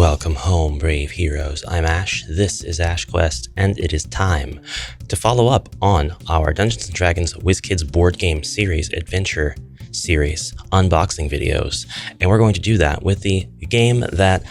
Welcome home, brave heroes. I'm Ash, this is AshQuest, and it is time to follow up on our Dungeons & Dragons WizKids board game series, adventure series, unboxing videos. And we're going to do that with the game that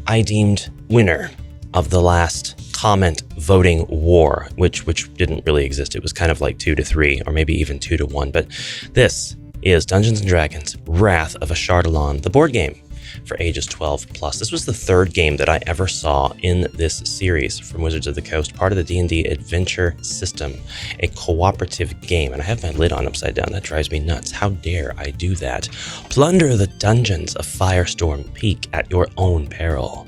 I deemed winner of the last comment voting war, which didn't really exist. It was kind of like 2-3, or maybe even 2-1. But this is Dungeons & Dragons Wrath of Ashardalon, the board game for ages 12 plus. This was the third game that I ever saw in this series from Wizards of the Coast, part of the D&D adventure system, a cooperative game. And I have my lid on upside down. That drives me nuts. How dare I do that? Plunder the dungeons of Firestorm Peak at your own peril.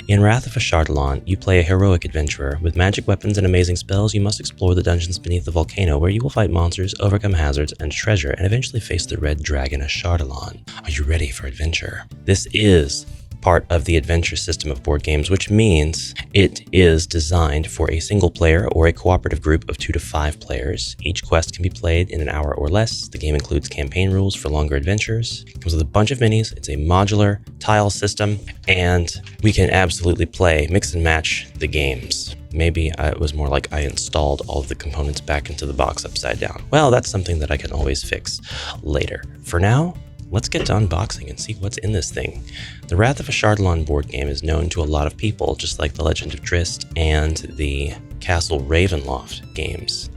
In Wrath of Ashardalon, you play a heroic adventurer. With magic weapons and amazing spells, you must explore the dungeons beneath the volcano, where you will fight monsters, overcome hazards and treasure, and eventually face the red dragon Ashardalon. Are you ready for adventure? This is part of the adventure system of board games, which means it is designed for a single player or a cooperative group of 2 to 5 players. Each quest can be played in an hour or less. The game includes campaign rules for longer adventures. It comes with a bunch of minis. It's a modular tile system, and we can absolutely play, mix and match the games. Maybe it was more like I installed all of the components back into the box upside down. Well, that's something that I can always fix later. For now, let's get to unboxing and see what's in this thing. The Wrath of Ashardalon board game is known to a lot of people, just like the Legend of Drizzt and the Castle Ravenloft games,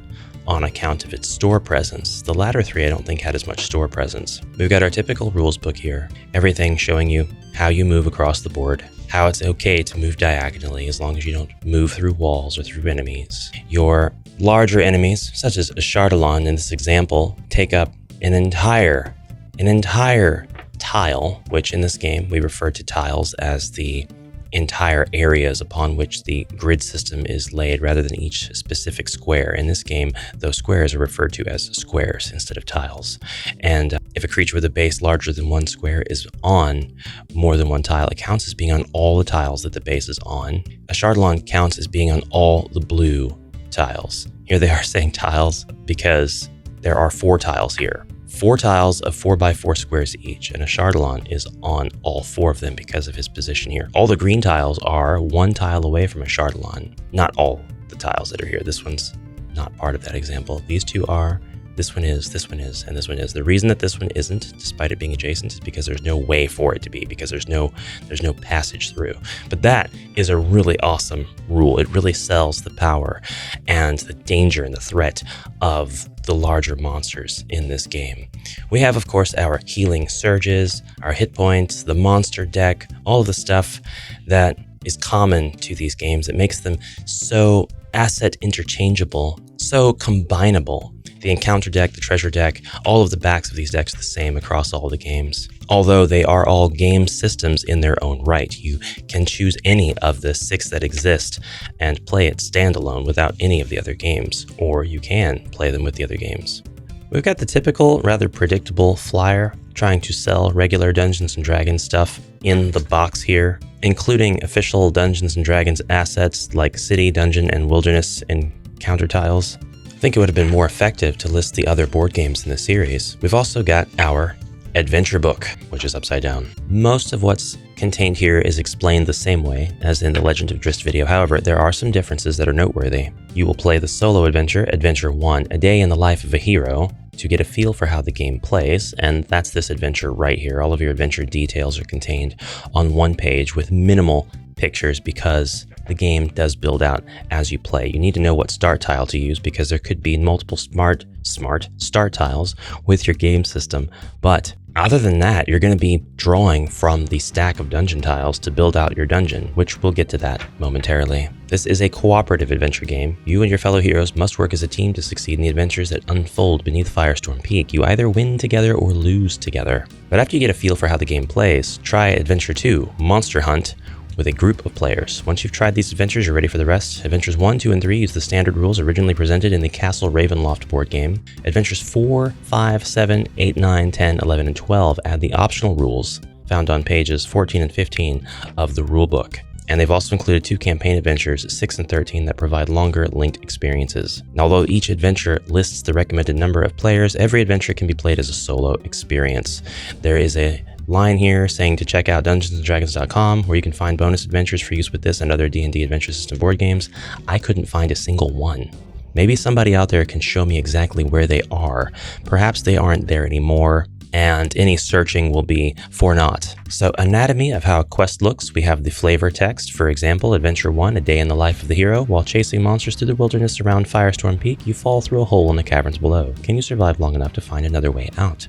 on account of its store presence. The latter three I don't think had as much store presence. We've got our typical rules book here, everything showing you how you move across the board, how it's okay to move diagonally as long as you don't move through walls or through enemies. Your larger enemies, such as Ashardalon in this example, take up an entire tile, which in this game we refer to tiles as the entire areas upon which the grid system is laid rather than each specific square. In this game, those squares are referred to as squares instead of tiles. And if a creature with a base larger than one square is on more than one tile, it counts as being on all the tiles that the base is on. Ashardalon counts as being on all the blue tiles. Here they are saying tiles because there are 4 tiles here. 4 tiles of 4x4 squares each, and Ashardalon is on all 4 of them because of his position here. All the green tiles are 1 tile away from Ashardalon. Not all the tiles that are here. This one's not part of that example. These 2 are, this one is, and this one is. The reason that this one isn't, despite it being adjacent, is because there's no way for it to be, because there's no passage through. But that is a really awesome rule. It really sells the power and the danger and the threat of the larger monsters in this game. We have, of course, our healing surges, our hit points, the monster deck, all of the stuff that is common to these games that makes them so asset interchangeable, so combinable. The encounter deck, the treasure deck, all of the backs of these decks are the same across all the games. Although they are all game systems in their own right, you can choose any of the 6 that exist and play it standalone without any of the other games, or you can play them with the other games. We've got the typical, rather predictable flyer trying to sell regular Dungeons & Dragons stuff in the box here, including official Dungeons & Dragons assets like City, Dungeon, and Wilderness and counter tiles. I think it would have been more effective to list the other board games in the series. We've also got our adventure book, which is upside down. Most of what's contained here is explained the same way as in the Legend of Drizzt video. However, there are some differences that are noteworthy. You will play the solo adventure, Adventure 1, A Day in the Life of a Hero, to get a feel for how the game plays, and that's this adventure right here. All of your adventure details are contained on one page with minimal pictures because the game does build out as you play. You need to know what start tile to use because there could be multiple smart start tiles with your game system. But other than that, you're going to be drawing from the stack of dungeon tiles to build out your dungeon, which we'll get to that momentarily. This is a cooperative adventure game. You and your fellow heroes must work as a team to succeed in the adventures that unfold beneath Firestorm Peak. You either win together or lose together. But after you get a feel for how the game plays, try Adventure 2, Monster Hunt, with a group of players. Once you've tried these adventures, you're ready for the rest. Adventures 1, 2, and 3 use the standard rules originally presented in the Castle Ravenloft board game. Adventures 4, 5, 7, 8, 9, 10, 11, and 12 add the optional rules found on pages 14 and 15 of the rulebook. And they've also included 2 campaign adventures, 6 and 13, that provide longer linked experiences. And although each adventure lists the recommended number of players, every adventure can be played as a solo experience. There is a line here saying to check out dungeonsanddragons.com, where you can find bonus adventures for use with this and other D&D Adventure System board games. I couldn't find a single one. Maybe somebody out there can show me exactly where they are. Perhaps they aren't there anymore, and any searching will be for naught. So, anatomy of how a quest looks. We have the flavor text. For example, Adventure 1, a day in the life of the hero. While chasing monsters through the wilderness around Firestorm Peak, you fall through a hole in the caverns below. Can you survive long enough to find another way out?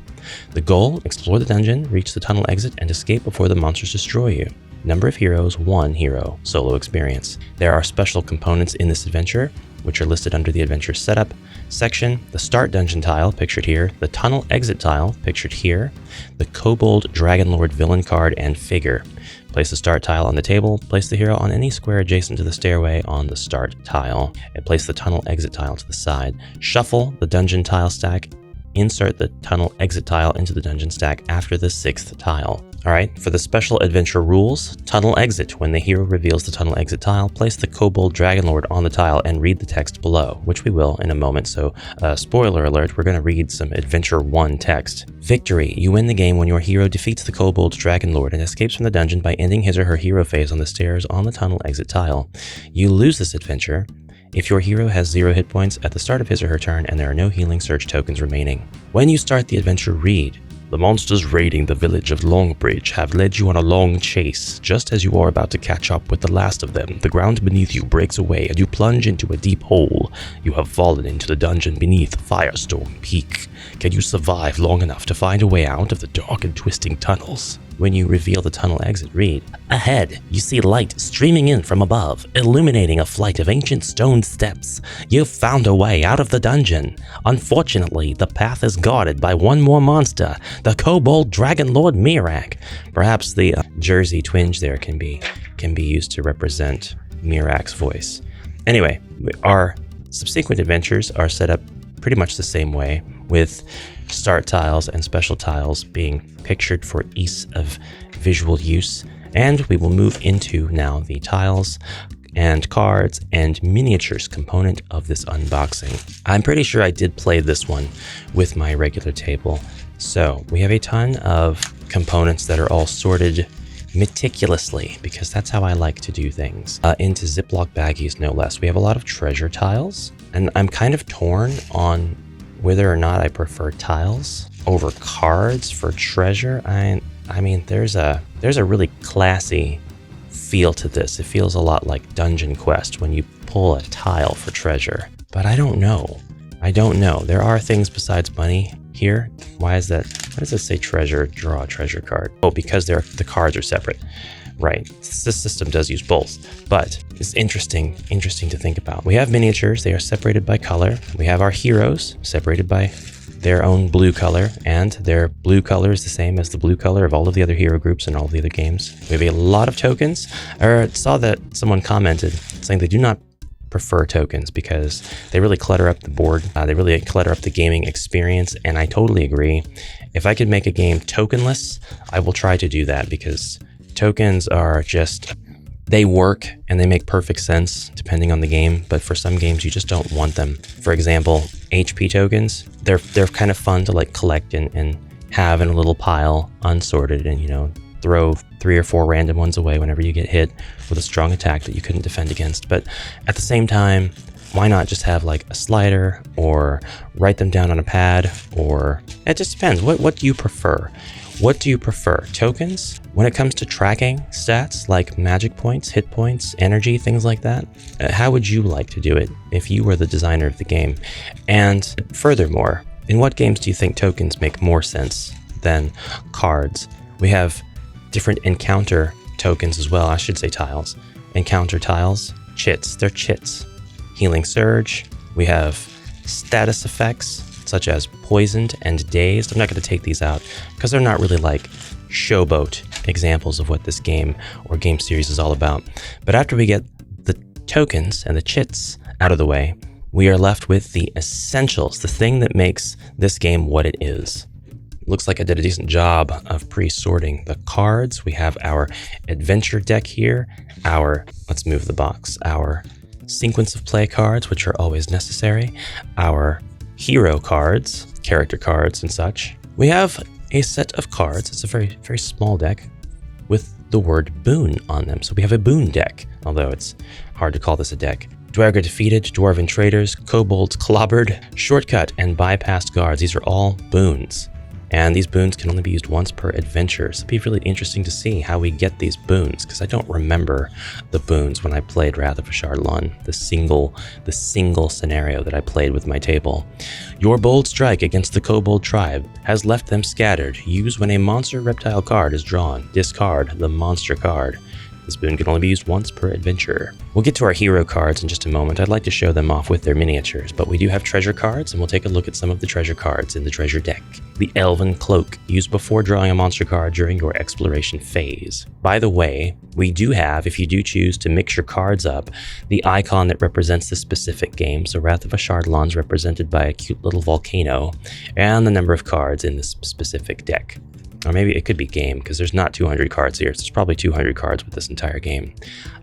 The goal, explore the dungeon, reach the tunnel exit, and escape before the monsters destroy you. Number of heroes, 1 hero. Solo experience. There are special components in this adventure, which are listed under the adventure setup section. The start dungeon tile, pictured here. The tunnel exit tile, pictured here. The kobold dragonlord villain card and figure. Place the start tile on the table. Place the hero on any square adjacent to the stairway on the start tile. And place the tunnel exit tile to the side. Shuffle the dungeon tile stack. Insert the tunnel exit tile into the dungeon stack after the 6th tile. Alright, for the special adventure rules, tunnel exit. When the hero reveals the tunnel exit tile, place the kobold dragonlord on the tile and read the text below, which we will in a moment. So, spoiler alert, we're going to read some Adventure 1 text. Victory. You win the game when your hero defeats the kobold dragonlord and escapes from the dungeon by ending his or her hero phase on the stairs on the tunnel exit tile. You lose this adventure if your hero has 0 hit points at the start of his or her turn and there are no healing surge tokens remaining. When you start the adventure, read. The monsters raiding the village of Longbridge have led you on a long chase. Just as you are about to catch up with the last of them, the ground beneath you breaks away and you plunge into a deep hole. You have fallen into the dungeon beneath Firestorm Peak. Can you survive long enough to find a way out of the dark and twisting tunnels? When you reveal the tunnel exit, read. Ahead, you see light streaming in from above, illuminating a flight of ancient stone steps. You've found a way out of the dungeon. Unfortunately, the path is guarded by one more monster, the kobold dragonlord Mirak. Perhaps the Jersey twinge there can be used to represent Mirak's voice. Anyway, our subsequent adventures are set up pretty much the same way, with start tiles and special tiles being pictured for ease of visual use. And we will move into now the tiles and cards and miniatures component of this unboxing. I'm pretty sure I did play this one with my regular table. So we have a ton of components that are all sorted meticulously, because that's how I like to do things, into Ziploc baggies, no less. We have a lot of treasure tiles, and I'm kind of torn on whether or not I prefer tiles over cards for treasure. I mean, there's a really classy feel to this. It feels a lot like Dungeon Quest when you pull a tile for treasure. But I don't know. There are things besides money here. Why is that? Why does it say treasure, draw a treasure card? Oh, because the cards are separate. Right. This system does use both, but it's interesting to think about. We have miniatures. They are separated by color. We have our heroes separated by their own blue color, and their blue color is the same as the blue color of all of the other hero groups and all of the other games. We have a lot of tokens. I saw that someone commented saying they do not prefer tokens because they really clutter up the board. They really clutter up the gaming experience, and I totally agree. If I could make a game tokenless, I will try to do that, because tokens are just, they work and they make perfect sense depending on the game, but for some games you just don't want them. For example, HP tokens, they're kind of fun to like collect and have in a little pile, unsorted, and throw 3 or 4 random ones away whenever you get hit with a strong attack that you couldn't defend against. But at the same time, why not just have like a slider, or write them down on a pad, or it just depends. What do you prefer? What do you prefer? Tokens? When it comes to tracking stats like magic points, hit points, energy, things like that, how would you like to do it if you were the designer of the game? And furthermore, in what games do you think tokens make more sense than cards? We have different encounter tokens as well. I should say tiles. Encounter tiles, chits, they're chits. Healing surge. We have status effects such as poisoned and dazed. I'm not going to take these out because they're not really like showboat examples of what this game or game series is all about. But after we get the tokens and the chits out of the way, we are left with the essentials, the thing that makes this game what it is. Looks like I did a decent job of pre-sorting the cards. We have our adventure deck here, let's move the box, our sequence of play cards, which are always necessary, our hero cards, character cards and such. We have a set of cards. It's a very, very small deck with the word boon on them. So we have a boon deck, although it's hard to call this a deck. Dwarga defeated, Dwarven traders, kobolds clobbered, shortcut, and bypassed guards. These are all boons. And these boons can only be used once per adventure. So it'd be really interesting to see how we get these boons, because I don't remember the boons when I played Wrath of Ashardalon, the single scenario that I played with my table. Your bold strike against the kobold tribe has left them scattered. Use when a monster reptile card is drawn. Discard the monster card. This boon can only be used once per adventure. We'll get to our hero cards in just a moment. I'd like to show them off with their miniatures, but we do have treasure cards, and we'll take a look at some of the treasure cards in the treasure deck. The Elven Cloak, used before drawing a monster card during your exploration phase. By the way, we do have, if you do choose to mix your cards up, the icon that represents the specific game. So Wrath of Ashardalon is represented by a cute little volcano, and the number of cards in this specific deck. Or maybe it could be game, because there's not 200 cards here. So there's probably 200 cards with this entire game.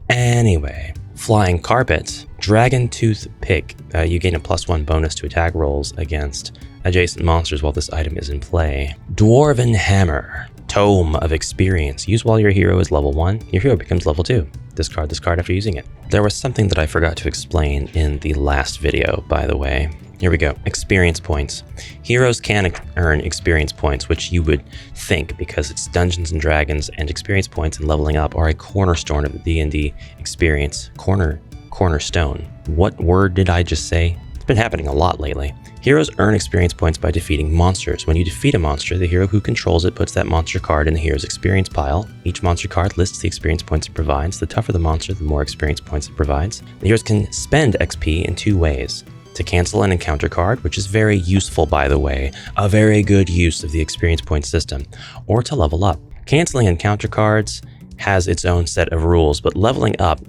Anyway, Flying Carpet, Dragon Tooth Pick. You gain a +1 bonus to attack rolls against adjacent monsters while this item is in play. Dwarven Hammer, Tome of Experience. Use while your hero is level 1. Your hero becomes level 2. Discard this card after using it. There was something that I forgot to explain in the last video, by the way. Here we go. Experience points. Heroes can earn experience points, which you would think, because it's Dungeons and Dragons, and experience points and leveling up are a cornerstone of the D&D experience. Cornerstone. What word did I just say? It's been happening a lot lately. Heroes earn experience points by defeating monsters. When you defeat a monster, the hero who controls it puts that monster card in the hero's experience pile. Each monster card lists the experience points it provides. The tougher the monster, the more experience points it provides. The heroes can spend XP in 2 ways. To cancel an encounter card, which is very useful, by the way, a very good use of the experience point system, or to level up. Canceling encounter cards has its own set of rules, but leveling up,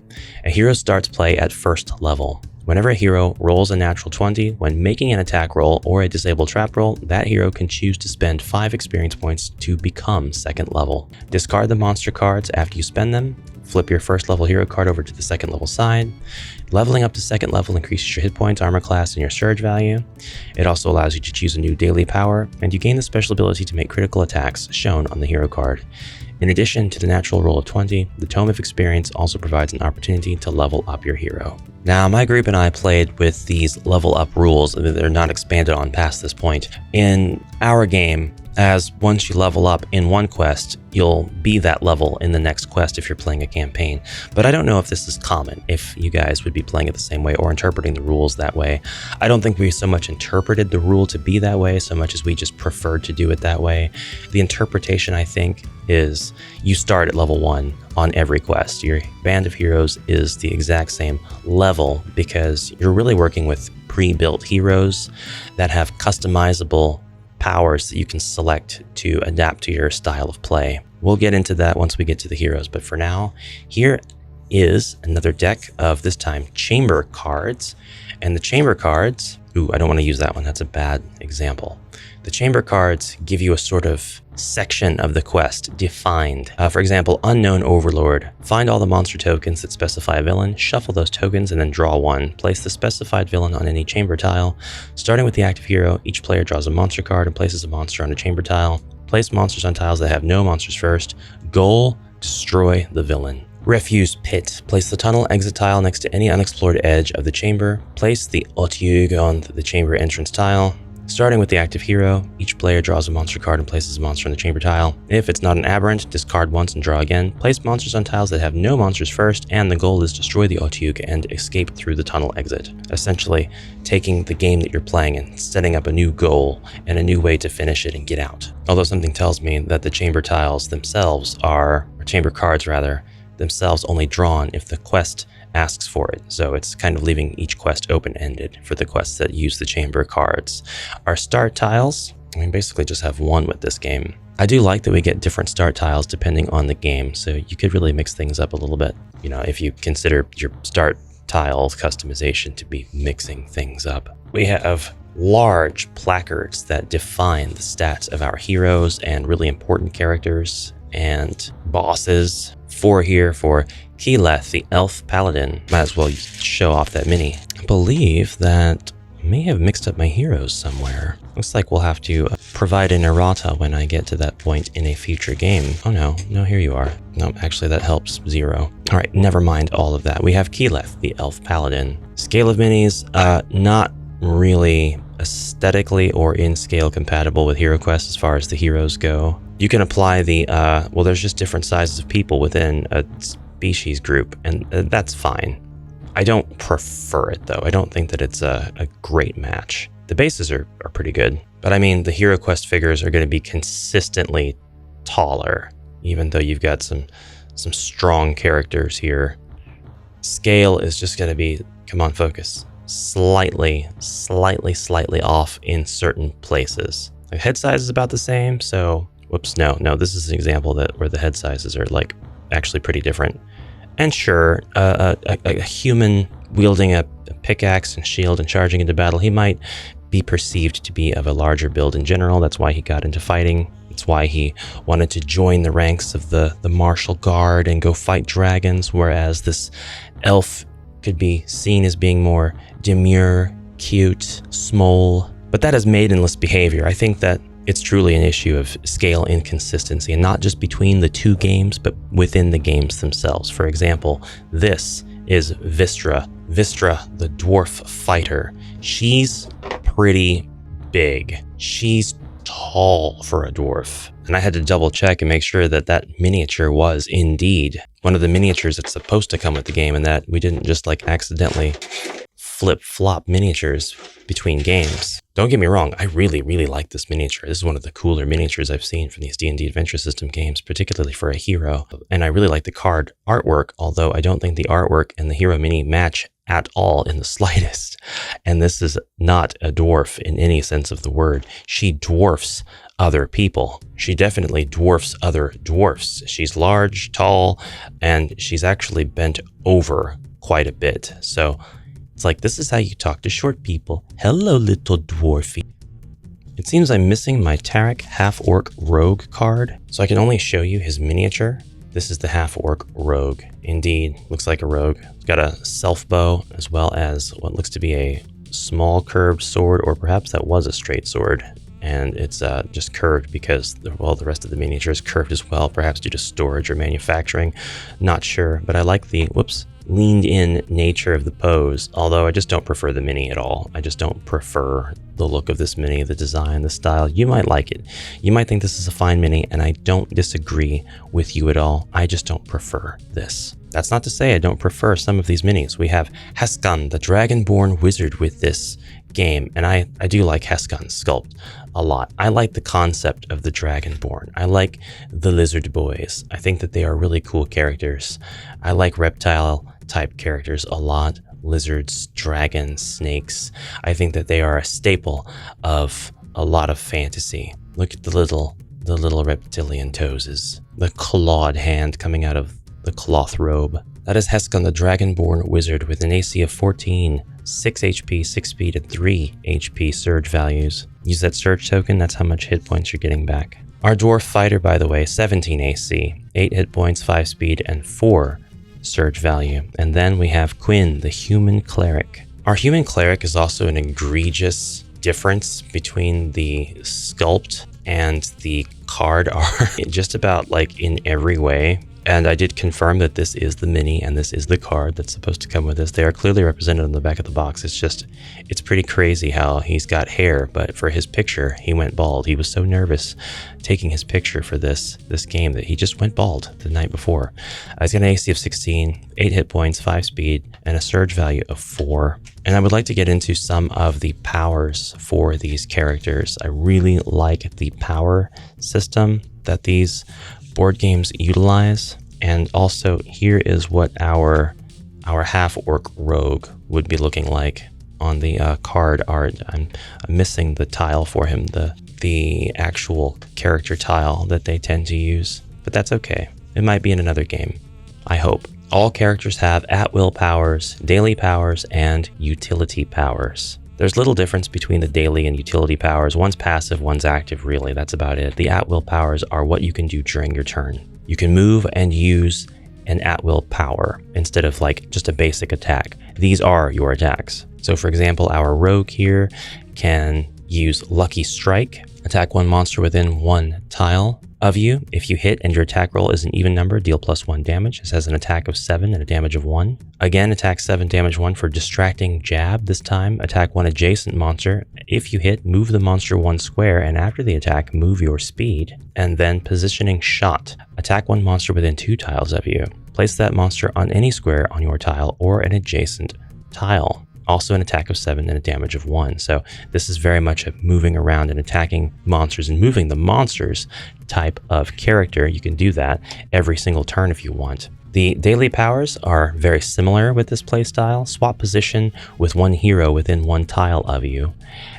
a hero starts play at first level. Whenever a hero rolls a natural 20 when making an attack roll or a disabled trap roll, that hero can choose to spend 5 experience points to become second level. Discard the monster cards after you spend them. Flip your first level hero card over to the second level side. Leveling up to second level increases your hit points, armor class, and your surge value. It also allows you to choose a new daily power, and you gain the special ability to make critical attacks shown on the hero card. In addition to the natural roll of 20, the Tome of Experience also provides an opportunity to level up your hero. Now, my group and I played with these level up rules. They're not expanded on past this point. In our game, as once you level up in one quest, you'll be that level in the next quest if you're playing a campaign. But I don't know if this is common, if you guys would be playing it the same way or interpreting the rules that way. I don't think we so much interpreted the rule to be that way so much as we just preferred to do it that way. The interpretation, I think, is you start at level 1 on every quest. Your band of heroes is the exact same level because you're really working with pre-built heroes that have customizable powers that you can select to adapt to your style of play. We'll get into that once we get to the heroes, but for now, here is another deck of, this time, chamber cards. And the chamber cards, I don't want to use that one, that's a bad example. The chamber cards give you a sort of section of the quest defined. For example, Unknown Overlord. Find all the monster tokens that specify a villain, shuffle those tokens, and then draw one. Place the specified villain on any chamber tile. Starting with the active hero, each player draws a monster card and places a monster on a chamber tile. Place monsters on tiles that have no monsters first. Goal, destroy the villain. Refuse Pit. Place the tunnel exit tile next to any unexplored edge of the chamber. Place the otyugh on the chamber entrance tile. Starting with the active hero, each player draws a monster card and places a monster on the chamber tile. If it's not an aberrant, discard once and draw again. Place monsters on tiles that have no monsters first, and the goal is destroy the otyugh and escape through the tunnel exit. Essentially, taking the game that you're playing and setting up a new goal and a new way to finish it and get out. Although something tells me that the chamber tiles themselves or chamber cards rather, themselves only drawn if the quest asks for it. So it's kind of leaving each quest open-ended for the quests that use the chamber cards. Our start tiles, we basically just have one with this game. I do like that we get different start tiles depending on the game, so you could really mix things up a little bit. You know, if you consider your start tiles customization to be mixing things up. We have large placards that define the stats of our heroes and really important characters and bosses. 4 here for Keyleth, the elf paladin. Might as well show off that mini. I believe that May have mixed up my heroes somewhere. Looks like we'll have to provide an errata when I get to that point in a future game. Oh no, here you are. No, actually that helps 0. All right, never mind all of that. We have Keyleth, the elf paladin. Scale of minis, not really aesthetically or in scale compatible with HeroQuest as far as the heroes go. You can apply the, well, there's just different sizes of people within a species group, and that's fine. I don't prefer it though. I don't think that it's a great match. The bases are pretty good, but I mean, the HeroQuest figures are going to be consistently taller, even though you've got some strong characters here. Scale is just going to be, come on, focus, slightly off in certain places. The head size is about the same, so whoops, no, this is an example where the head sizes are like actually pretty different. And sure, a human wielding a pickaxe and shield and charging into battle, he might be perceived to be of a larger build in general. That's why he got into fighting. That's why he wanted to join the ranks of the martial guard and go fight dragons, whereas this elf could be seen as being more demure, cute, small. But that is maidenless behavior. I think that it's truly an issue of scale inconsistency, and not just between the two games, but within the games themselves. For example, this is Vistra, the dwarf fighter. She's pretty big. She's tall for a dwarf. And I had to double check and make sure that that miniature was indeed one of the miniatures that's supposed to come with the game, and that we didn't just like accidentally flip-flop miniatures between games. Don't get me wrong, I really like this miniature. This is one of the cooler miniatures I've seen from these D&D Adventure System games, particularly for a hero. And I really like the card artwork, although I don't think the artwork and the hero mini match at all in the slightest. And this is not a dwarf in any sense of the word. She dwarfs other people. She definitely dwarfs other dwarfs. She's large, tall, and she's actually bent over quite a bit. So it's like, this is how you talk to short people. Hello, little dwarfy. It seems I'm missing my Tarek half-orc rogue card, so I can only show you his miniature. This is the half-orc rogue. Indeed, looks like a rogue. It's got a self-bow, as well as what looks to be a small curved sword, or perhaps that was a straight sword. And it's just curved because, well, the rest of the miniature is curved as well, perhaps due to storage or manufacturing. Not sure, but I like the, leaned in nature of the pose, although I just don't prefer the mini at all. I just don't prefer the look of this mini, the design, the style. You might like it. You might think this is a fine mini, and I don't disagree with you at all. I just don't prefer this. That's not to say I don't prefer some of these minis. We have Heskan, the Dragonborn Wizard, with this game, and I do like Heskan's sculpt a lot. I like the concept of the Dragonborn. I like the Lizard Boys. I think that they are really cool characters. I like reptile type characters a lot. Lizards, dragons, snakes. I think that they are a staple of a lot of fantasy. Look at the little reptilian toes, the clawed hand coming out of the cloth robe. That is Heskan, the Dragonborn Wizard, with an AC of 14, 6 HP, 6 speed, and 3 HP surge values. Use that surge token, that's how much hit points you're getting back. Our dwarf fighter, by the way, 17 AC, 8 hit points, 5 speed, and 4 surge value. And then we have Quinn, the human cleric. Our human cleric is also an egregious difference between the sculpt and the card art, just about like in every way. And I did confirm that this is the mini and this is the card that's supposed to come with this. They are clearly represented on the back of the box. It's pretty crazy how he's got hair, but for his picture, he went bald. He was so nervous taking his picture for this game that he just went bald the night before. He's got an AC of 16, 8 hit points, 5 speed, and a surge value of 4. And I would like to get into some of the powers for these characters. I really like the power system that these board games utilize. And also, here is what our half-orc rogue would be looking like on the card art. I'm missing the tile for him, the actual character tile that they tend to use, but that's okay. It might be in another game, I hope. All characters have at-will powers, daily powers, and utility powers. There's little difference between the daily and utility powers. One's passive, one's active, really. That's about it. The at-will powers are what you can do during your turn. You can move and use an at-will power instead of like just a basic attack. These are your attacks. So for example, our rogue here can use Lucky Strike, attack one monster within one tile of you. If you hit and your attack roll is an even number, deal +1 damage. This has an attack of 7 and a damage of 1. Again, attack 7, damage 1 for Distracting Jab. This time, attack one adjacent monster. If you hit, move the monster 1 square, and after the attack, move your speed. And then Positioning Shot. Attack one monster within 2 tiles of you. Place that monster on any square on your tile or an adjacent tile. Also an attack of 7 and a damage of 1. So this is very much a moving around and attacking monsters and moving the monsters type of character. You can do that every single turn if you want. The daily powers are very similar with this playstyle. Swap position with one hero within 1 tile of you.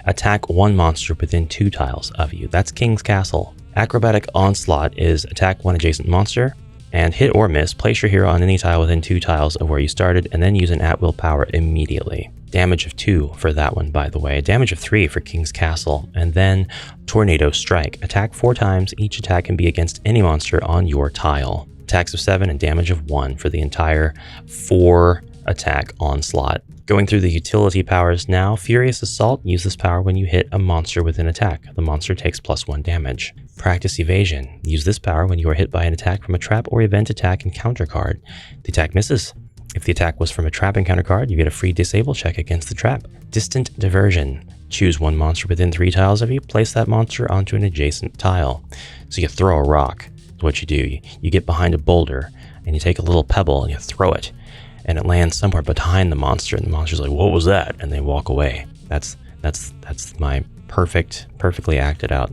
Attack one monster within 2 tiles of you. That's King's Castle. Acrobatic Onslaught is attack one adjacent monster, and hit or miss, place your hero on any tile within 2 tiles of where you started, and then use an at-will power immediately. Damage of 2 for that one, by the way. Damage of 3 for King's Castle. And then Tornado Strike. Attack 4 times. Each attack can be against any monster on your tile. Attacks of 7 and damage of 1 for the entire 4 attack onslaught. Going through the utility powers now. Furious Assault. Use this power when you hit a monster with an attack. The monster takes +1 damage. Practice Evasion. Use this power when you are hit by an attack from a trap or event attack encounter card. The attack misses. If the attack was from a trap encounter card, you get a free disable check against the trap. Distant Diversion. Choose one monster within 3 tiles of you, place that monster onto an adjacent tile. So you throw a rock. That's what you do. You get behind a boulder and you take a little pebble and you throw it, and it lands somewhere behind the monster, and the monster's like, "What was that?" And they walk away. That's my perfectly acted out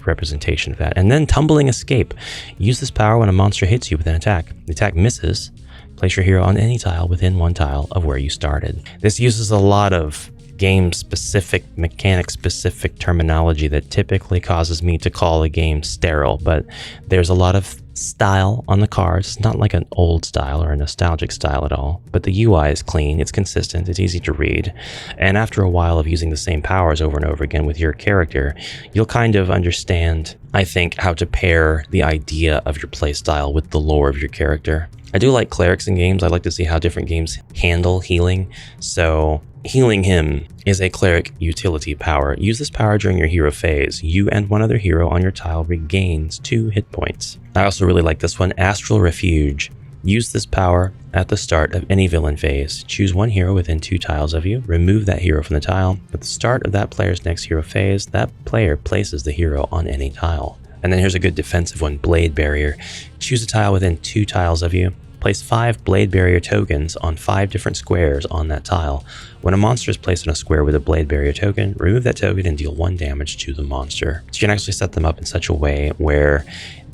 representation of that. And then Tumbling Escape. Use this power when a monster hits you with an attack. The attack misses. Place your hero on any tile within 1 tile of where you started. This uses a lot of game-specific, mechanic-specific terminology that typically causes me to call a game sterile, but there's a lot of style on the cards. It's not like an old style or a nostalgic style at all, but the UI is clean, it's consistent, it's easy to read, and after a while of using the same powers over and over again with your character, you'll kind of understand, I think, how to pair the idea of your playstyle with the lore of your character. I do like clerics in games. I like to see how different games handle healing. So Healing Him is a cleric utility power. Use this power during your hero phase. You and one other hero on your tile regains 2 hit points. I also really like this one, Astral Refuge. Use this power at the start of any villain phase. Choose one hero within 2 tiles of you. Remove that hero from the tile. At the start of that player's next hero phase, that player places the hero on any tile. And then here's a good defensive one, Blade Barrier. Choose a tile within 2 tiles of you. Place 5 Blade Barrier tokens on 5 different squares on that tile. When a monster is placed on a square with a Blade Barrier token, remove that token and deal 1 damage to the monster. So you can actually set them up in such a way where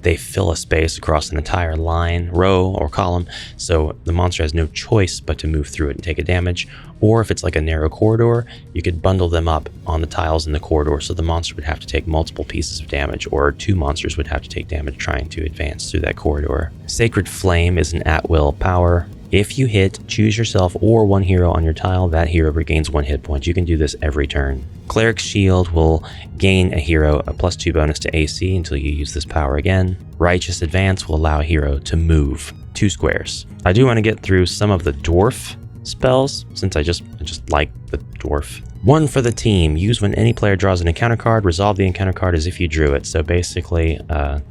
they fill a space across an entire line, row, or column, so the monster has no choice but to move through it and take a damage. Or if it's like a narrow corridor, you could bundle them up on the tiles in the corridor, so the monster would have to take multiple pieces of damage, or 2 monsters would have to take damage trying to advance through that corridor. Sacred Flame is an at-will power. If you hit, choose yourself or one hero on your tile, that hero regains 1 hit point. You can do this every turn. Cleric's Shield will gain a hero a +2 bonus to AC until you use this power again. Righteous Advance will allow a hero to move 2 squares. I do want to get through some of the dwarf spells, since I just like the dwarf. 1 for the team. Use when any player draws an encounter card. Resolve the encounter card as if you drew it. So basically,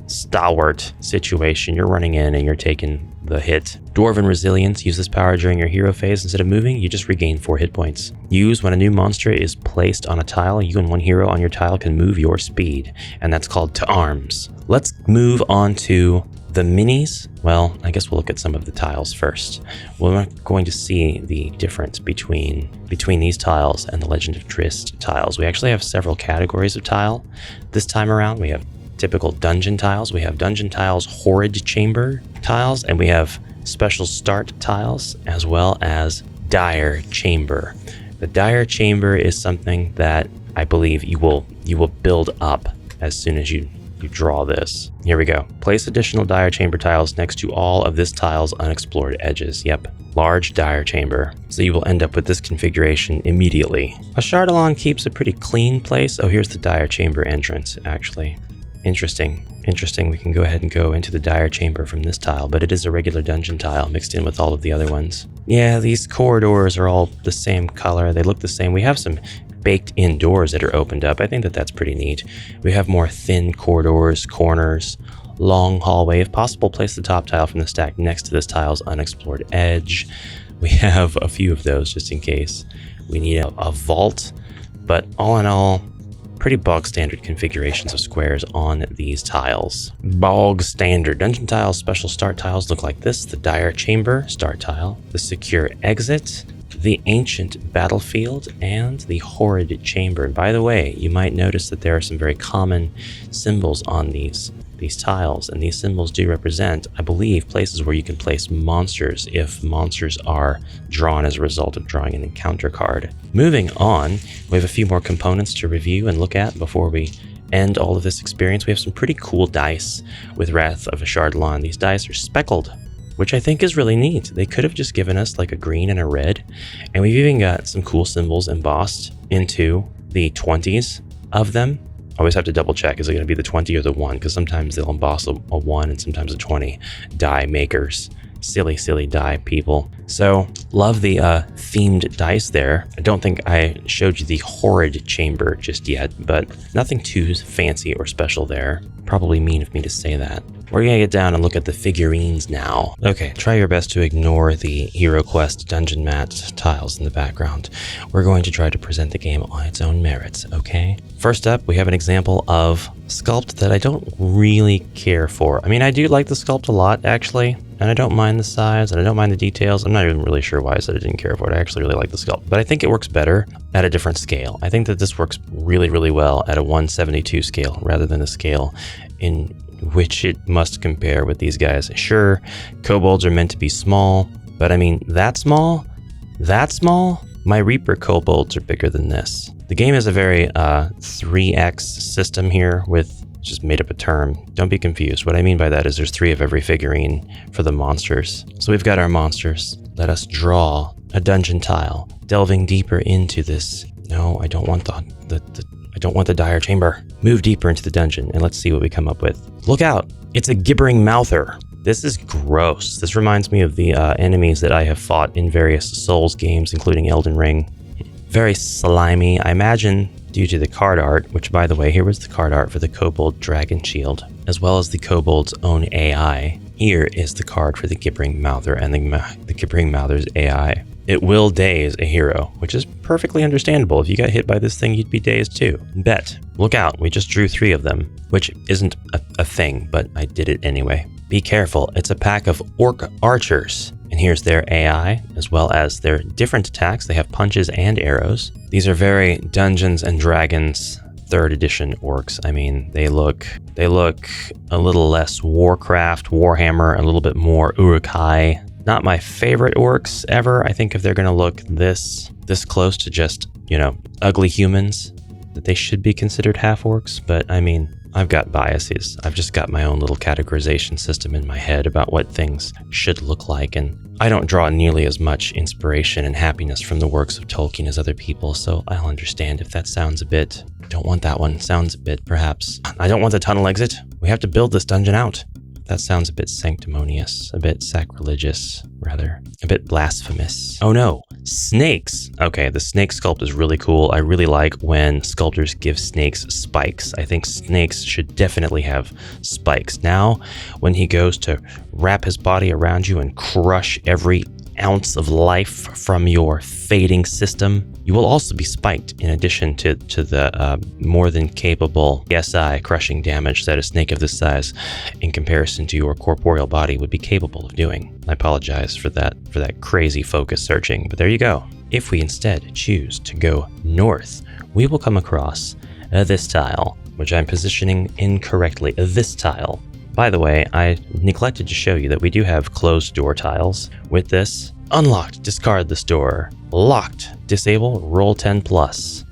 stalwart situation. You're running in and you're taking the hit. Dwarven Resilience. Use this power during your hero phase. Instead of moving, you just regain 4 hit points. Use when a new monster is placed on a tile. You and one hero on your tile can move your speed, and that's called To Arms. Let's move on to the minis. Well, I guess we'll look at some of the tiles first. We're not going to see the difference between these tiles and the Legend of Drizzt tiles. We actually have several categories of tile. This time around, we have typical dungeon tiles. We have dungeon tiles, horrid chamber tiles, and we have special start tiles, as well as dire chamber. The dire chamber is something that I believe you will build up as soon as you draw this. Here we go. Place additional dire chamber tiles next to all of this tile's unexplored edges. Yep, large dire chamber. So you will end up with this configuration immediately. Ashardalon keeps a pretty clean place. Oh, here's the dire chamber entrance, actually. Interesting. We can go ahead and go into the dire chamber from this tile, but it is a regular dungeon tile mixed in with all of the other ones. Yeah, these corridors are all the same color. They look the same. We have some baked in doors that are opened up. I think that that's pretty neat. We have more thin corridors, corners, long hallway. If possible, place the top tile from the stack next to this tile's unexplored edge. We have a few of those just in case we need a vault, but all in all, pretty bog standard configurations of squares on these tiles. Bog standard. Dungeon tiles special start tiles look like this: the dire chamber start tile, the secure exit, the ancient battlefield, and the horrid chamber. And by the way, you might notice that there are some very common symbols on these tiles, and these symbols do represent, I believe, places where you can place monsters if monsters are drawn as a result of drawing an encounter card. Moving on, we have a few more components to review and look at before we end all of this experience. We have some pretty cool dice with Wrath of Ashardalon. These dice are speckled, which I think is really neat. They could have just given us like a green and a red, and we've even got some cool symbols embossed into the 20s of them. Always have to double check, is it going to be the 20 or the 1? Because sometimes they'll emboss a 1 and sometimes a 20. Die makers. Silly die people. So, love the themed dice there. I don't think I showed you the horrid chamber just yet, but nothing too fancy or special there. Probably mean of me to say that. We're going to get down and look at the figurines now. Okay, try your best to ignore the Hero Quest dungeon mat tiles in the background. We're going to try to present the game on its own merits, okay? First up, we have an example of sculpt that I don't really care for. I mean, I do like the sculpt a lot, actually, and I don't mind the size, and I don't mind the details. I'm not even really sure why I said I didn't care for it. I actually really like the sculpt, but I think it works better at a different scale. I think that this works really well at a 1/72 scale rather than a scale in which it must compare with these guys. Sure, kobolds are meant to be small, but I mean, that small? My Reaper kobolds are bigger than this. The game is a very 3x system here with just made up a term. Don't be confused. What I mean by that is there's 3 of every figurine for the monsters. So we've got our monsters. Let us draw a dungeon tile, delving deeper into this. No, I don't want I don't want the dire chamber. Move deeper into the dungeon and let's see what we come up with. Look out! It's a gibbering mouther. This is gross. This reminds me of the enemies that I have fought in various Souls games, including Elden Ring. Very slimy, I imagine, due to the card art, which, by the way, here was the card art for the Kobold Dragon Shield, as well as the Kobold's own AI. Here is the card for the Gibbering Mouther and the Gibbering Mouther's AI. It will daze a hero, which is perfectly understandable. If you got hit by this thing, you'd be dazed too. Bet. Look out, we just drew 3 of them, which isn't a thing, but I did it anyway. Be careful, it's a pack of orc archers. And here's their AI, as well as their different attacks. They have punches and arrows. These are very Dungeons and Dragons 3rd edition orcs. I mean, they look a little less Warcraft, Warhammer, a little bit more Uruk-hai. Not my favorite orcs ever. I think if they're gonna look this close to just, ugly humans, that they should be considered half orcs. But I mean, I've got biases. I've just got my own little categorization system in my head about what things should look like, and I don't draw nearly as much inspiration and happiness from the works of Tolkien as other people, so I'll understand if that sounds a bit... Don't want that one. Sounds a bit, perhaps. I don't want the tunnel exit. We have to build this dungeon out. That sounds a bit sanctimonious, a bit sacrilegious, rather. A bit blasphemous. Oh no, snakes! Okay, the snake sculpt is really cool. I really like when sculptors give snakes spikes. I think snakes should definitely have spikes. Now, when he goes to wrap his body around you and crush every ounce of life from your fading system, you will also be spiked in addition to the more than capable PSI crushing damage that a snake of this size in comparison to your corporeal body would be capable of doing. I apologize for that crazy focus searching, but there you go. If we instead choose to go north, we will come across this tile, which I'm positioning incorrectly. This tile. By the way, I neglected to show you that we do have closed door tiles with this. Unlocked, discard this door. Locked, disable, roll 10+.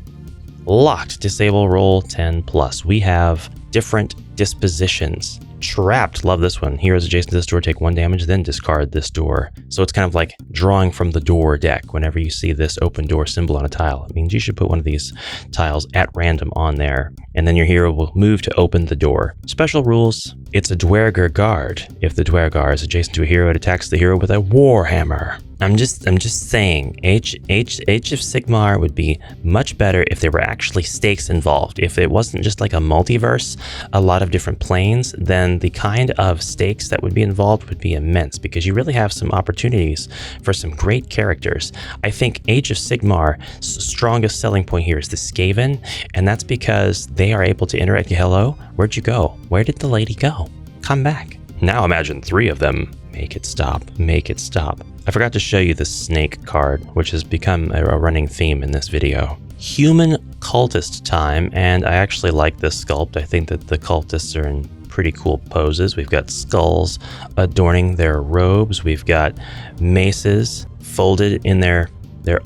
Locked, disable, roll 10+. We have different dispositions Trapped, love this one. Heroes adjacent to this door take 1 damage, then discard this door. So it's kind of like drawing from the door deck. Whenever you see this open door symbol on a tile, it means you should put one of these tiles at random on there, and then your hero will move to open the door. Special rules: it's a Dwerger guard. If the Dwergar is adjacent to a hero, it attacks the hero with a warhammer. I'm just saying, Age of Sigmar would be much better if there were actually stakes involved. If it wasn't just like a multiverse, a lot of different planes, then the kind of stakes that would be involved would be immense, because you really have some opportunities for some great characters. I think Age of Sigmar's strongest selling point here is the Skaven, and that's because they are able to interact. Hello, where'd you go? Where did the lady go? Come back. Now imagine 3 of them. Make it stop. Make it stop. I forgot to show you the snake card, which has become a running theme in this video. Human cultist time, and I actually like this sculpt. I think that the cultists are in pretty cool poses. We've got skulls adorning their robes. We've got maces folded in their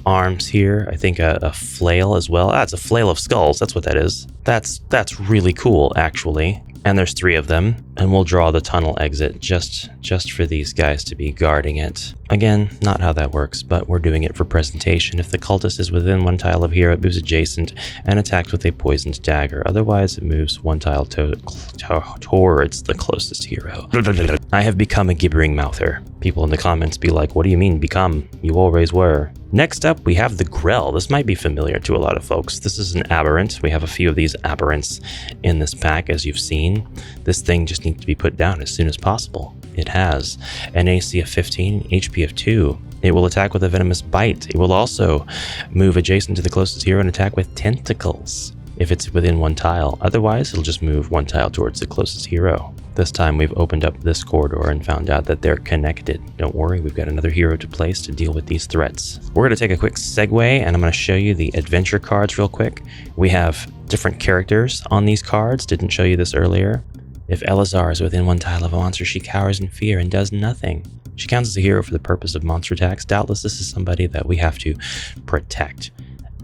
arms here. I think a flail as well. It's a flail of skulls. That's what that is. That's really cool, actually. And there's 3 of them, and we'll draw the tunnel exit just for these guys to be guarding it. Again, not how that works, but we're doing it for presentation. If the cultist is within 1 tile of hero, it moves adjacent and attacks with a poisoned dagger. Otherwise, it moves 1 tile towards the closest hero. I have become a gibbering mouther. People in the comments be like, what do you mean become? You always were. Next up, we have the Grell. This might be familiar to a lot of folks. This is an aberrant. We have a few of these aberrants in this pack, as you've seen. This thing just needs to be put down as soon as possible. It has an AC of 15, HP of 2. It will attack with a venomous bite. It will also move adjacent to the closest hero and attack with tentacles if it's within 1 tile. Otherwise, it'll just move 1 tile towards the closest hero. This time we've opened up this corridor and found out that they're connected. Don't worry, we've got another hero to place to deal with these threats. We're going to take a quick segue, and I'm going to show you the adventure cards real quick. We have different characters on these cards. Didn't show you this earlier. If Elazar is within 1 tile of a monster, she cowers in fear and does nothing. She counts as a hero for the purpose of monster attacks. Doubtless this is somebody that we have to protect.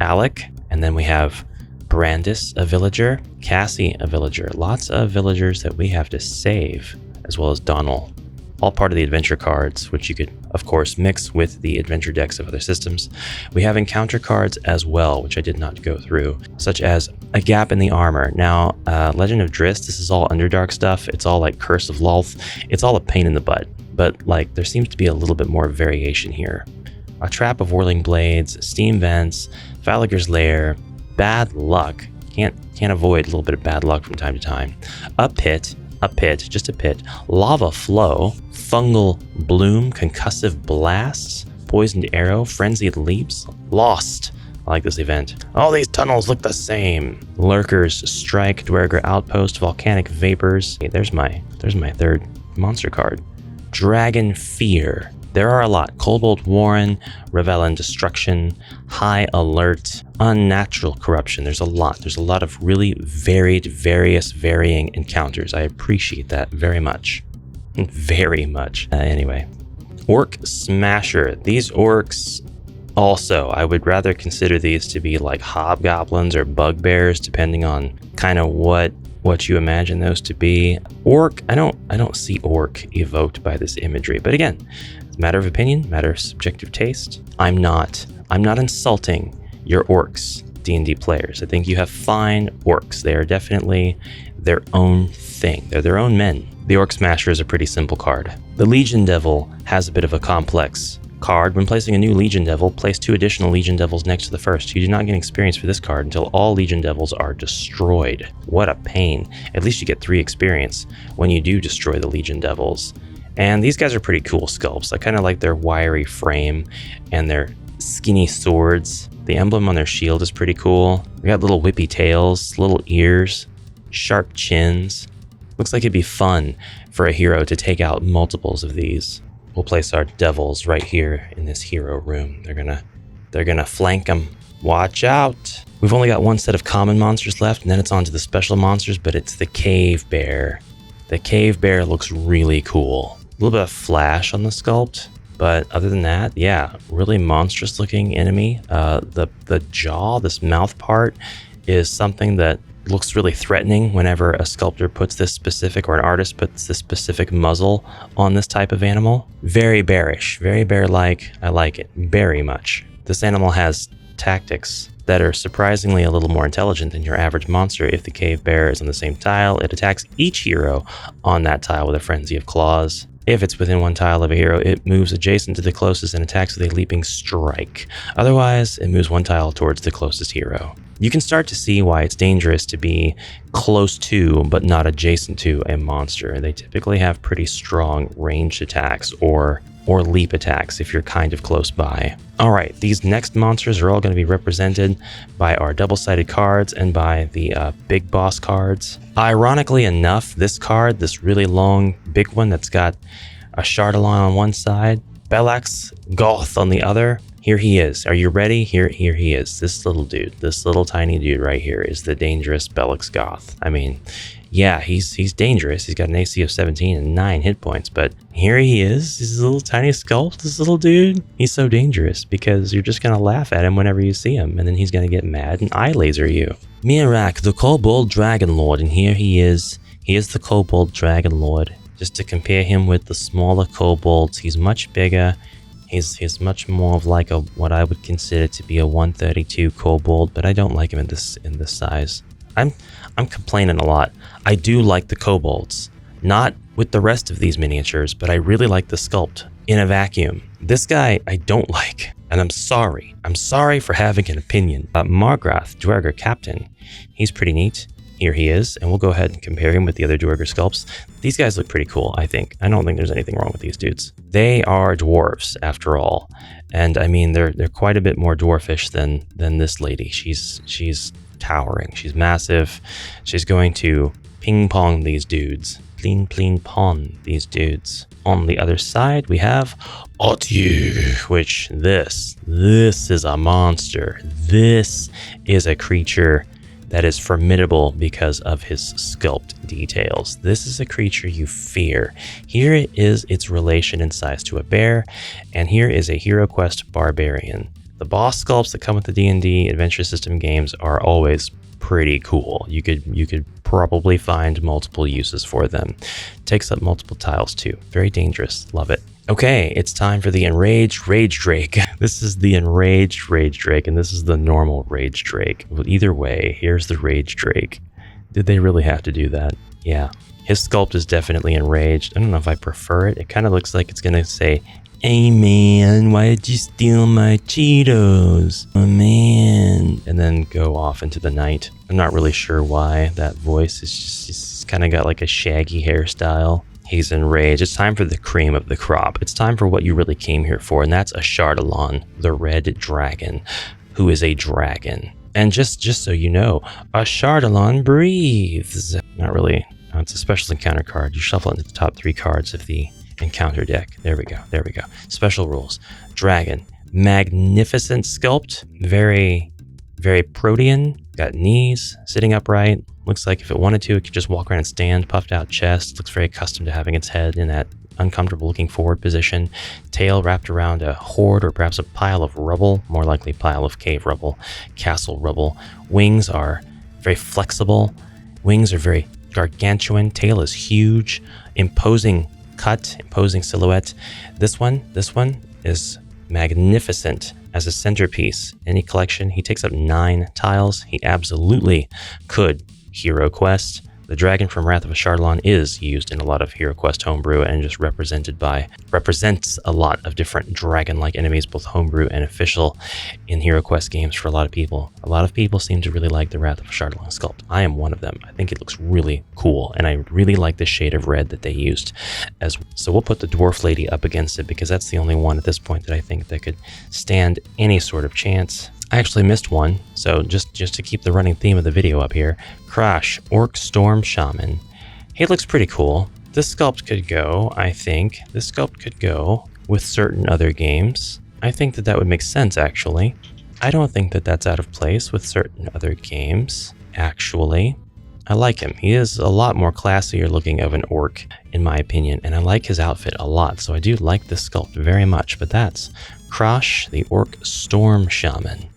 Alec, and then we have Brandis, a villager, Cassie, a villager. Lots of villagers that we have to save, as well as Donald. All part of the adventure cards, which you could, of course, mix with the adventure decks of other systems. We have encounter cards as well, which I did not go through, such as a gap in the armor. Now, Legend of Drizzt, this is all Underdark stuff. It's all like Curse of Lolth. It's all a pain in the butt, but like there seems to be a little bit more variation here. A trap of whirling blades, steam vents, Valagar's lair, bad luck. Can't avoid a little bit of bad luck from time to time. A pit, just a pit. Lava flow, fungal bloom, concussive blasts, poisoned arrow, frenzied leaps, lost. I like this event. All these tunnels look the same. Lurkers, strike, Dwerger outpost, volcanic vapors. Okay, there's my 3rd monster card. Dragon fear. There are a lot. Kobold Warren, Revelin Destruction, High Alert, Unnatural Corruption. There's a lot. There's a lot of really varied, varying encounters. I appreciate that very much. Very much. Anyway. Orc Smasher. These orcs also, I would rather consider these to be like hobgoblins or bugbears, depending on kind of what you imagine those to be. Orc, I don't see orc evoked by this imagery. But again, it's a matter of opinion, matter of subjective taste. I'm not insulting your orcs, D&D players. I think you have fine orcs. They are definitely their own thing. They're their own men. The Orc Smasher is a pretty simple card. The Legion Devil has a bit of a complex card. When placing a new Legion Devil, place 2 additional Legion Devils next to the first. You do not get experience for this card until all Legion Devils are destroyed. What a pain. At least you get 3 experience when you do destroy the Legion Devils. And these guys are pretty cool sculpts. I kind of like their wiry frame and their skinny swords. The emblem on their shield is pretty cool. They got little whippy tails, little ears, sharp chins. Looks like it'd be fun for a hero to take out multiples of these. We'll place our devils right here in this hero room. They're gonna flank them. Watch out. We've only got 1 set of common monsters left, and then it's on to the special monsters, but it's the Cave Bear. The Cave Bear looks really cool. A little bit of flash on the sculpt, but other than that, yeah, really monstrous looking enemy. The jaw, this mouth part, is something that looks really threatening whenever a sculptor puts this specific, or an artist puts this specific muzzle on this type of animal. Very bearish, very bear-like. I like it very much. This animal has tactics that are surprisingly a little more intelligent than your average monster. If the cave bear is on the same tile, it attacks each hero on that tile with a frenzy of claws. If it's within one tile of a hero, it moves adjacent to the closest and attacks with a leaping strike. Otherwise, it moves one tile towards the closest hero. You can start to see why it's dangerous to be close to, but not adjacent to, a monster. They typically have pretty strong ranged attacks or leap attacks if you're kind of close by. All right, these next monsters are all going to be represented by our double-sided cards and by the big boss cards. Ironically enough, this card, this really long, big one that's got Ashardalon on one side, Bellax Goth on the other. Here he is. Are you ready? Here he is. This little dude, this little tiny dude right here is the dangerous Bellax Goth. I mean, yeah, he's dangerous. He's got an AC of 17 and 9 hit points, but here he is. He's a little tiny sculpt, this little dude. He's so dangerous because you're just going to laugh at him whenever you see him, and then he's going to get mad and eye laser you. Mirak, the Kobold Dragon Lord, and here he is. He is the Kobold Dragon Lord. Just to compare him with the smaller kobolds, he's much bigger. He's much more of like what I would consider to be a 132 kobold, but I don't like him in this size. I'm complaining a lot. I do like the kobolds, not with the rest of these miniatures, but I really like the sculpt in a vacuum. This guy I don't like, and I'm sorry. I'm sorry for having an opinion. Margrath, Dwerger Captain, he's pretty neat. Here he is, and we'll go ahead and compare him with the other Dwerger sculpts. These guys look pretty cool, I think. I don't think there's anything wrong with these dudes. They are dwarves, after all. And I mean, they're quite a bit more dwarfish than this lady. She's towering. She's massive. She's going to ping pong these dudes. Pling pong these dudes. On the other side, we have Otyugh, which this is a monster. This is a creature that is formidable because of his sculpt details. This is a creature you fear. Here is its relation in size to a bear, and here is a HeroQuest barbarian. The boss sculpts that come with the D&D Adventure System games are always pretty cool. You could probably find multiple uses for them. Takes up multiple tiles too. Very dangerous. Love it. Okay, it's time for the Enraged Rage Drake. This is the Enraged Rage Drake, and this is the normal Rage Drake. Well, either way, here's the Rage Drake. Did they really have to do that? Yeah. His sculpt is definitely enraged. I don't know if I prefer it. It kind of looks like it's going to say, "Hey man, why did you steal my Cheetos? Oh man." And then go off into the night. I'm not really sure why that voice is just kind of got like a shaggy hairstyle. He's enraged. It's time for the cream of the crop. It's time for what you really came here for, and that's Ashardalon, the red dragon, who is a dragon. And just so you know, Ashardalon breathes. Not really. It's a special encounter card. You shuffle it into the top 3 cards of the encounter deck. There we go. Special rules. Dragon. Magnificent sculpt. Very, very protean. Got knees, sitting upright. Looks like if it wanted to, it could just walk around and stand, puffed out chest. Looks very accustomed to having its head in that uncomfortable looking forward position. Tail wrapped around a hoard or perhaps a pile of rubble, more likely pile of cave rubble, castle rubble. Wings are very flexible. Wings are very gargantuan. Tail is huge. Imposing cut, imposing silhouette. This one is magnificent as a centerpiece. Any collection, he takes up 9 tiles. He absolutely could HeroQuest. The dragon from Wrath of Ashardalon is used in a lot of HeroQuest homebrew and just represents a lot of different dragon-like enemies, both homebrew and official, in HeroQuest games for a lot of people. A lot of people seem to really like the Wrath of Ashardalon sculpt. I am one of them. I think it looks really cool, and I really like the shade of red that they used. So we'll put the dwarf lady up against it because that's the only one at this point that I think that could stand any sort of chance. I actually missed one, so just to keep the running theme of the video up here. Crash, Orc Storm Shaman. He looks pretty cool. This sculpt could go, I think. This sculpt could go with certain other games. I think that would make sense, actually. I don't think that that's out of place with certain other games, actually. I like him. He is a lot more classier looking of an orc, in my opinion, and I like his outfit a lot, so I do like this sculpt very much, but that's Crash, the Orc Storm Shaman.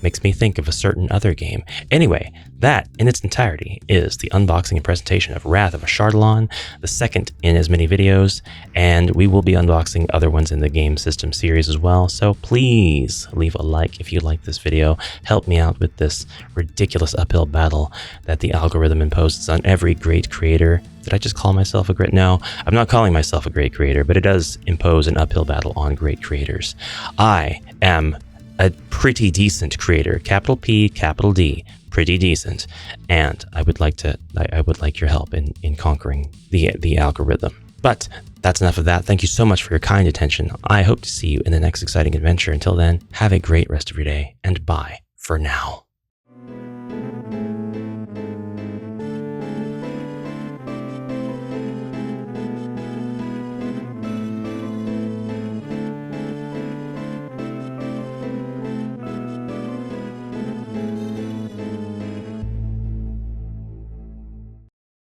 Makes me think of a certain other game. Anyway, That, in its entirety, is the unboxing and presentation of Wrath of Ashardalon, the second in as many videos, and we will be unboxing other ones in the game system series as well, so please leave a like if you like this video. Help me out with this ridiculous uphill battle that the algorithm imposes on every great creator. Did I just call myself a great? No, I'm not calling myself a great creator, but it does impose an uphill battle on great creators. I am a pretty decent creator, capital P, capital D, pretty decent, and I would like your help in conquering the algorithm. But that's enough of that. Thank you so much for your kind attention. I hope to see you in the next exciting adventure. Until then, have a great rest of your day, and bye for now.